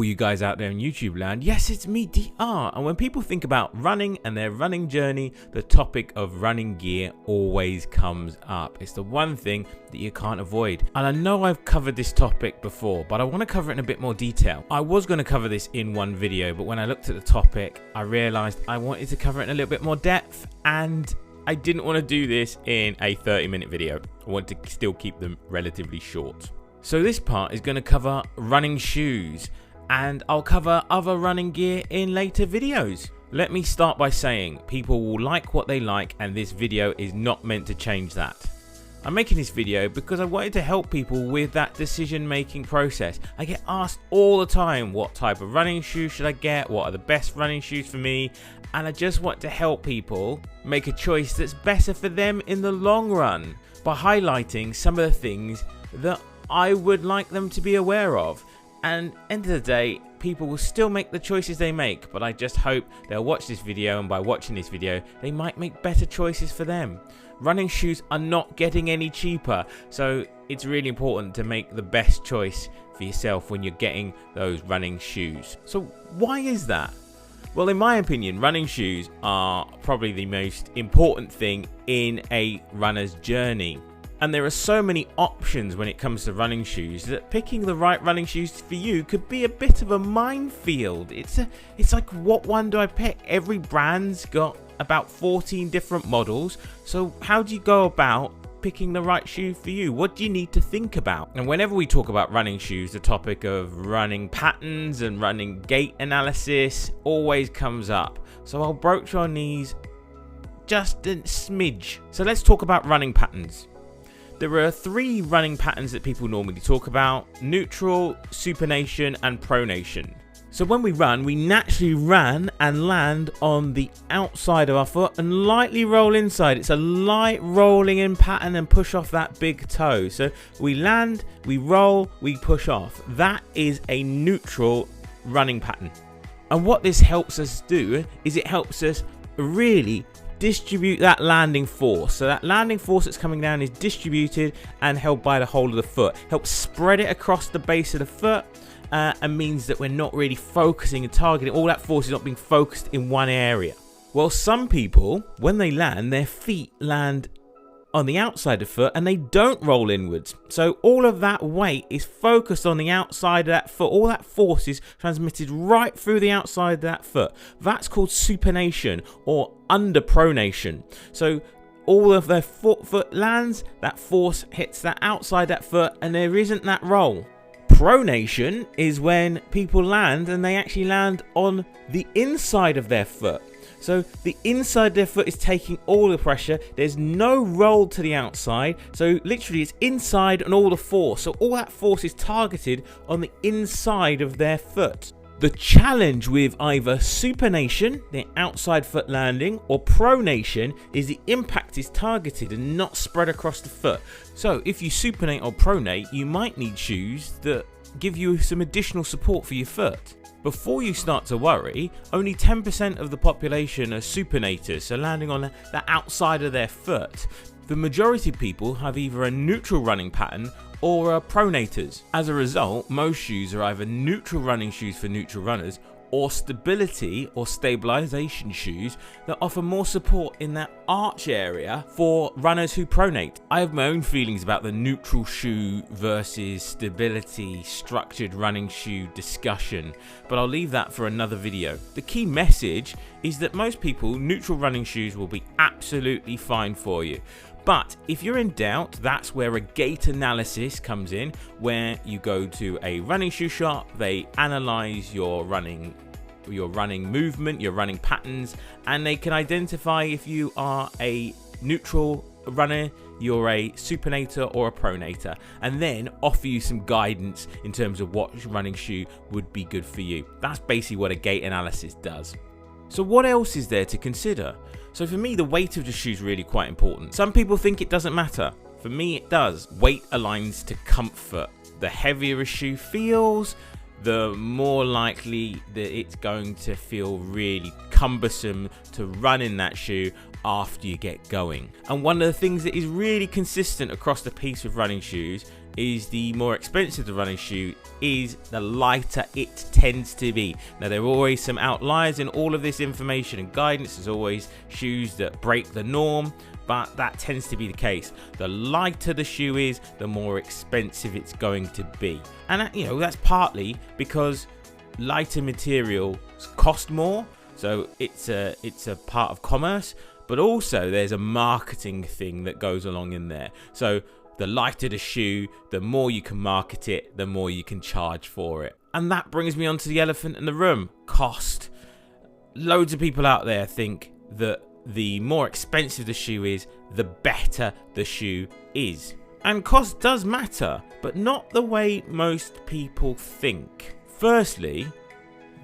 all you guys out there in YouTube land. Yes, it's me, DR. And when people think about running and their running journey, the topic of running gear always comes up. It's the one thing that you can't avoid. And I know I've covered this topic before, but I want to cover it in a bit more detail. I was going to cover this in one video, but when I looked at the topic, I realized I wanted to cover it in a little bit more depth, and I didn't want to do this in a 30-minute video. I want to still keep them relatively short. So this part is going to cover running shoes, and I'll cover other running gear in later videos. Let me start by saying people will like what they like, and this video is not meant to change that. I'm making this video because I wanted to help people with that decision making process. I get asked all the time, what type of running shoes should I get? What are the best running shoes for me? And I just want to help people make a choice that's better for them in the long run by highlighting some of the things that I would like them to be aware of. And end of the day, people will still make the choices they make, but I just hope they'll watch this video, and by watching this video they might make better choices for them. Running shoes are not getting any cheaper, so it's really important to make the best choice for yourself when you're getting those running shoes. So why is that? Well, in my opinion, running shoes are probably the most important thing in a runner's journey. And there are so many options when it comes to running shoes that picking the right running shoes for you could be a bit of a minefield. It's like, what one do I pick? Every brand's got about 14 different models. So how do you go about picking the right shoe for you? What do you need to think about? And whenever we talk about running shoes, the topic of running patterns and running gait analysis always comes up. So I'll broach on these just a smidge. So let's talk about running patterns. There are 3 running patterns that people normally talk about: neutral, supination, and pronation. So when we run, we naturally run and land on the outside of our foot and lightly roll inside. It's a light rolling in pattern and push off that big toe. So we land, we roll, we push off. That is a neutral running pattern. And what this helps us do is it helps us really distribute that landing force. So that landing force that's coming down is distributed and held by the whole of the foot. Helps spread it across the base of the foot, and means that we're not really focusing and targeting. All that force is not being focused in one area. Well, some people, when they land, their feet land on the outside of the foot and they don't roll inwards. So all of that weight is focused on the outside of that foot. All that force is transmitted right through the outside of that foot. That's called supination or under pronation. So all of their foot lands, that force hits that outside that foot, and there isn't that roll. Pronation is when people land and they actually land on the inside of their foot. So the inside of their foot is taking all the pressure. There's no roll to the outside. So literally it's inside and all the force. So all that force is targeted on the inside of their foot. The challenge with either supination, the outside foot landing, or pronation is the impact is targeted and not spread across the foot. So if you supinate or pronate, you might need shoes that give you some additional support for your foot. Before you start to worry, only 10% of the population are supinators, so landing on the outside of their foot. The majority of people have either a neutral running pattern or are pronators. As a result, most shoes are either neutral running shoes for neutral runners or stability or stabilization shoes that offer more support in that arch area for runners who pronate. I have my own feelings about the neutral shoe versus stability structured running shoe discussion, but I'll leave that for another video. The key message is that most people, neutral running shoes will be absolutely fine for you. But if you're in doubt, that's where a gait analysis comes in, where you go to a running shoe shop, they analyze your running movement, your running patterns, and they can identify if you are a neutral runner, you're a supinator or a pronator, and then offer you some guidance in terms of what running shoe would be good for you. That's basically what a gait analysis does. So what else is there to consider? So for me, the weight of the shoe is really quite important. Some people think it doesn't matter. For me, it does. Weight aligns to comfort. The heavier a shoe feels, the more likely that it's going to feel really cumbersome to run in that shoe after you get going. And one of the things that is really consistent across the piece with running shoes is the more expensive the running shoe is, the lighter it tends to be. Now, there are always some outliers in all of this information and guidance. There's always shoes that break the norm, but that tends to be the case. The lighter the shoe is, the more expensive it's going to be. And that's partly because lighter materials cost more, so it's a part of commerce, but also there's a marketing thing that goes along in there. So the lighter the shoe, the more you can market it, the more you can charge for it. And that brings me on to the elephant in the room: cost. Loads of people out there think that the more expensive the shoe is, the better the shoe is. And cost does matter, but not the way most people think. Firstly,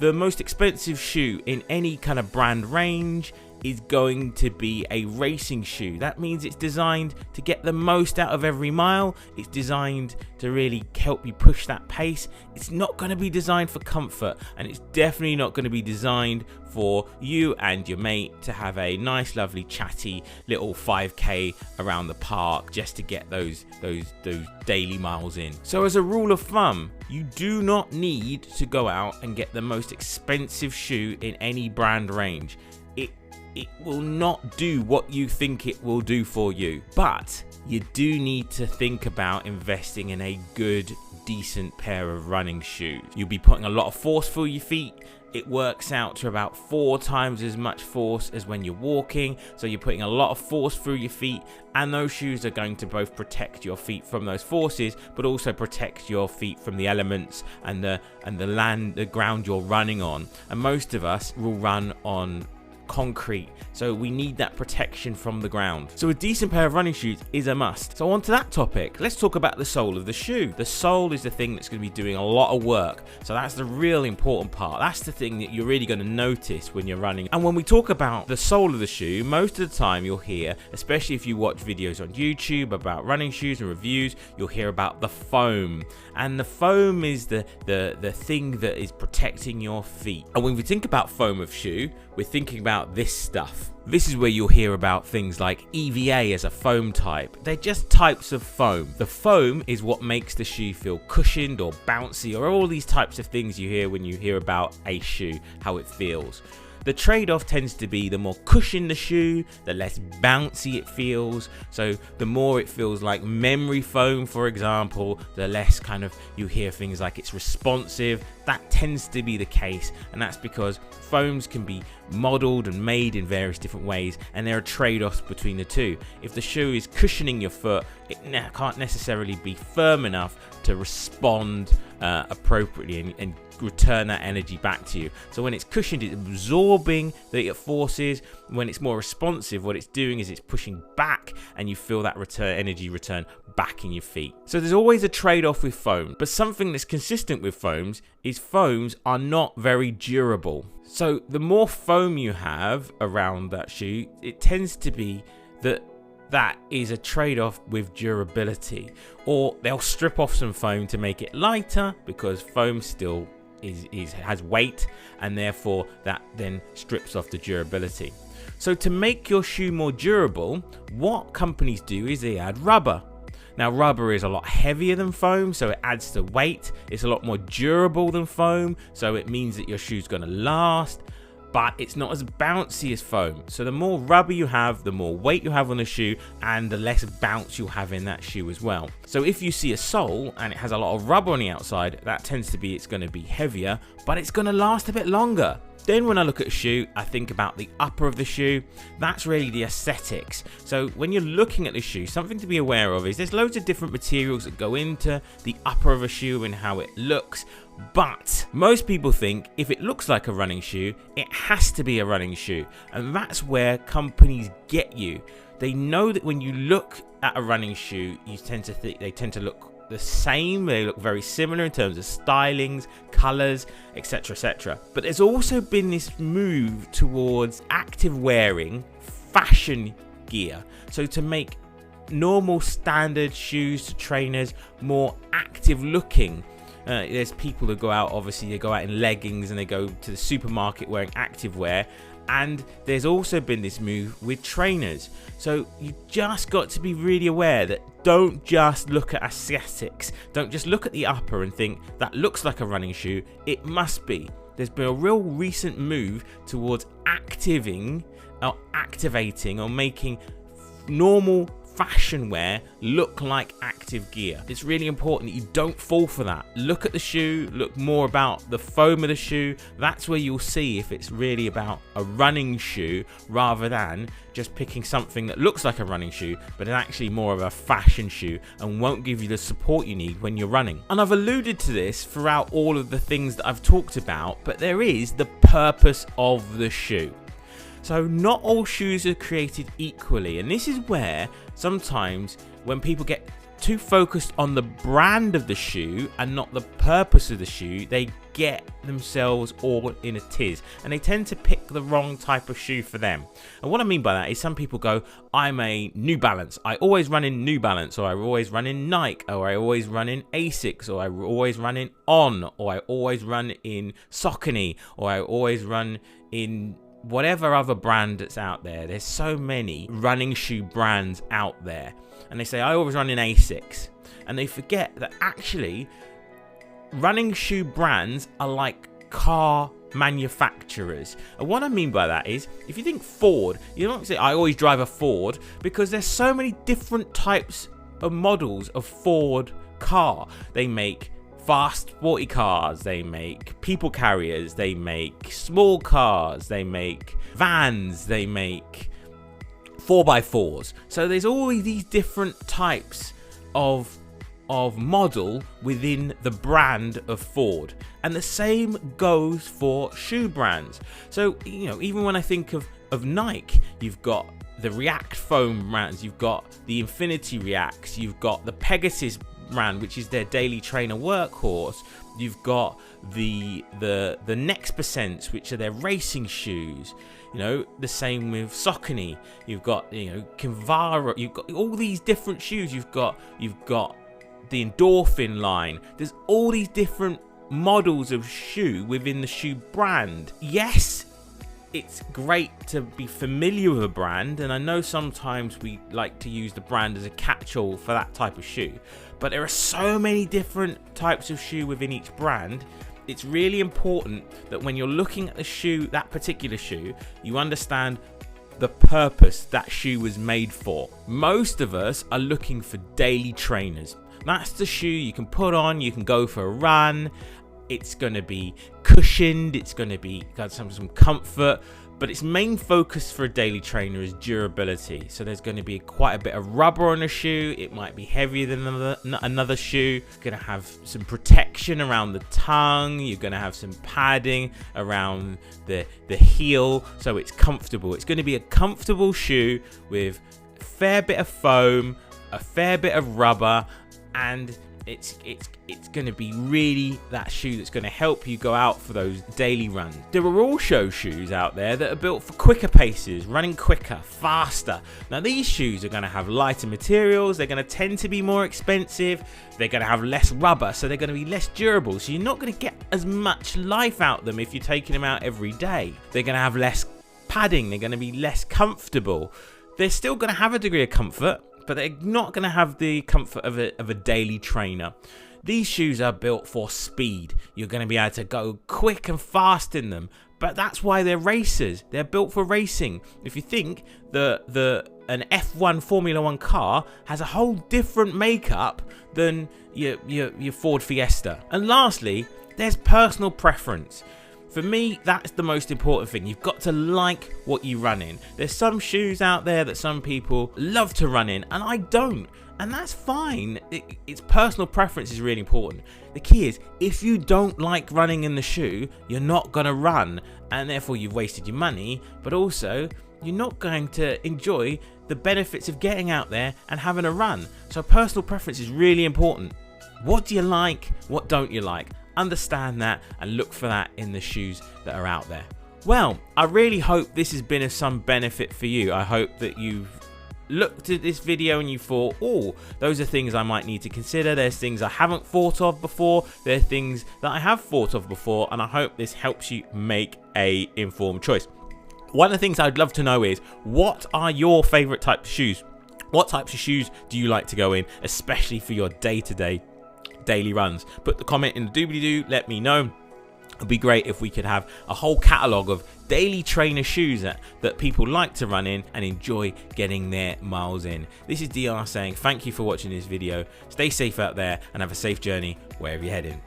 the most expensive shoe in any kind of brand range is going to be a racing shoe. That means it's designed to get the most out of every mile. It's designed to really help you push that pace. It's not going to be designed for comfort, and it's definitely not going to be designed for you and your mate to have a nice, lovely, chatty little 5k around the park just to get those daily miles in. So as a rule of thumb, you do not need to go out and get the most expensive shoe in any brand range. It will not do what you think it will do for you, but you do need to think about investing in a good, decent pair of running shoes. You'll be putting a lot of force through your feet. It works out to about 4 times as much force as when you're walking, so you're putting a lot of force through your feet, and those shoes are going to both protect your feet from those forces, but also protect your feet from the elements and the ground you're running on. And most of us will run on concrete, so we need that protection from the ground. So a decent pair of running shoes is a must. So on to that topic, let's talk about the sole of the shoe. The sole is the thing that's going to be doing a lot of work, so that's the real important part. That's the thing that you're really going to notice when you're running. And when we talk about the sole of the shoe, most of the time you'll hear, especially if you watch videos on YouTube about running shoes and reviews, you'll hear about the foam. And the foam is the thing that is protecting your feet. And when we think about foam of shoe, we're thinking about this stuff. This is where you'll hear about things like EVA as a foam type. They're just types of foam. The foam is what makes the shoe feel cushioned or bouncy, or all these types of things you hear when you hear about a shoe, how it feels. The trade-off tends to be the more cushioned the shoe, the less bouncy it feels. So the more it feels like memory foam, for example, the less kind of you hear things like it's responsive. That tends to be the case, and that's because foams can be modeled and made in various different ways, and there are trade-offs between the two. If the shoe is cushioning your foot, it can't necessarily be firm enough to respond appropriately and return that energy back to you. So when it's cushioned, it's absorbing the forces. When it's more responsive, what it's doing is it's pushing back, and you feel that energy return back in your feet. So there's always a trade-off with foam, but something that's consistent with foams is foams are not very durable. So the more foam you have around that shoe, it tends to be that is a trade-off with durability. Or they'll strip off some foam to make it lighter, because foam still has weight, and therefore that then strips off the durability. So to make your shoe more durable, what companies do is they add rubber. Now, rubber is a lot heavier than foam, so it adds to weight. It's a lot more durable than foam, so it means that your shoe's going to last, but it's not as bouncy as foam. So the more rubber you have, the more weight you have on the shoe, and the less bounce you'll have in that shoe as well. So if you see a sole and it has a lot of rubber on the outside, that tends to be it's going to be heavier, but it's going to last a bit longer. Then when I look at a shoe, I think about the upper of the shoe. That's really the aesthetics. So when you're looking at the shoe, something to be aware of is there's loads of different materials that go into the upper of a shoe and how it looks. But most people think if it looks like a running shoe, it has to be a running shoe. And that's where companies get you. They know that when you look at a running shoe, you tend to think they tend to look the same. They look very similar in terms of stylings, colors, etc, etc. But there's also been this move towards active wearing fashion gear, so to make normal standard shoes to trainers more active looking. There's people that go out, obviously they go out in leggings and they go to the supermarket wearing activewear. And there's also been this move with trainers. So you just got to be really aware that don't just look at aesthetics. Don't just look at the upper and think that looks like a running shoe. It must be. There's been a real recent move towards activating or making normal fashion wear look like active gear. It's really important that you don't fall for that. Look at the shoe, look more about the foam of the shoe. That's where you'll see if it's really about a running shoe rather than just picking something that looks like a running shoe but is actually more of a fashion shoe and won't give you the support you need when you're running. And I've alluded to this throughout all of the things that I've talked about, but there is the purpose of the shoe. So not all shoes are created equally, and this is where sometimes when people get too focused on the brand of the shoe and not the purpose of the shoe, they get themselves all in a tiz and they tend to pick the wrong type of shoe for them. And what I mean by that is some people go, I'm a New Balance, I always run in New Balance, or I always run in Nike, or I always run in Asics, or I always run in On, or I always run in Saucony, or I always run in whatever other brand that's out there. There's so many running shoe brands out there, and they say I always run in Asics, and they forget that actually running shoe brands are like car manufacturers. And what I mean by that is, if you think Ford, you don't say I always drive a Ford, because there's so many different types of models of Ford car. They make fast sporty cars, they make people carriers, they make small cars, they make vans, they make 4x4s. So there's all these different types of model within the brand of Ford, and the same goes for shoe brands. So even when I think of Nike, you've got the React foam brands, you've got the Infinity Reacts, you've got the Pegasus brand, which is their daily trainer workhorse. You've got the Next Percents, which are their racing shoes. The same with Saucony. You've got Kinvara. You've got all these different shoes. You've got the Endorphin line. There's all these different models of shoe within the shoe brand. Yes, it's great to be familiar with a brand, and I know sometimes we like to use the brand as a catch-all for that type of shoe, but there are so many different types of shoe within each brand. It's really important that when you're looking at the shoe, that particular shoe, you understand the purpose that shoe was made for. Most of us are looking for daily trainers. That's the shoe you can put on, you can go for a run. It's going to be cushioned, it's going to be got some comfort, but its main focus for a daily trainer is durability. So there's going to be quite a bit of rubber on a shoe. It might be heavier than another shoe. You're going to have some protection around the tongue. You're going to have some padding around the heel, so it's comfortable. It's going to be a comfortable shoe with a fair bit of foam, a fair bit of rubber, and it's going to be really that shoe that's going to help you go out for those daily runs. There are also shoes out there that are built for quicker paces, running quicker, faster. Now these shoes are going to have lighter materials, they're going to tend to be more expensive, they're going to have less rubber, so they're going to be less durable, so you're not going to get as much life out of them if you're taking them out every day. They're going to have less padding, they're going to be less comfortable. They're still going to have a degree of comfort, but they're not going to have the comfort of a daily trainer. These shoes are built for speed. You're going to be able to go quick and fast in them, but that's why they're racers. They're built for racing. If you think an F1 Formula 1 car has a whole different makeup than your Ford Fiesta. And lastly, there's personal preference. For me, that's the most important thing. You've got to like what you run in. There's some shoes out there that some people love to run in, and I don't. And that's fine. It's personal preference is really important. The key is, if you don't like running in the shoe, you're not going to run, and therefore you've wasted your money, but also you're not going to enjoy the benefits of getting out there and having a run. So personal preference is really important. What do you like? What don't you like? Understand that and look for that in the shoes that are out there. Well, I really hope this has been of some benefit for you. I hope that you've looked at this video and you thought, oh, those are things I might need to consider, there's things I haven't thought of before, there are things that I have thought of before, and I hope this helps you make a informed choice. One of the things I'd love to know is, what are your favorite types of shoes? What types of shoes do you like to go in, especially for your day-to-day daily runs? Put the comment in the doobly-doo, let me know. It'd be great if we could have a whole catalogue of daily trainer shoes that people like to run in and enjoy getting their miles in. This is DR saying thank you for watching this video. Stay safe out there and have a safe journey wherever you're heading.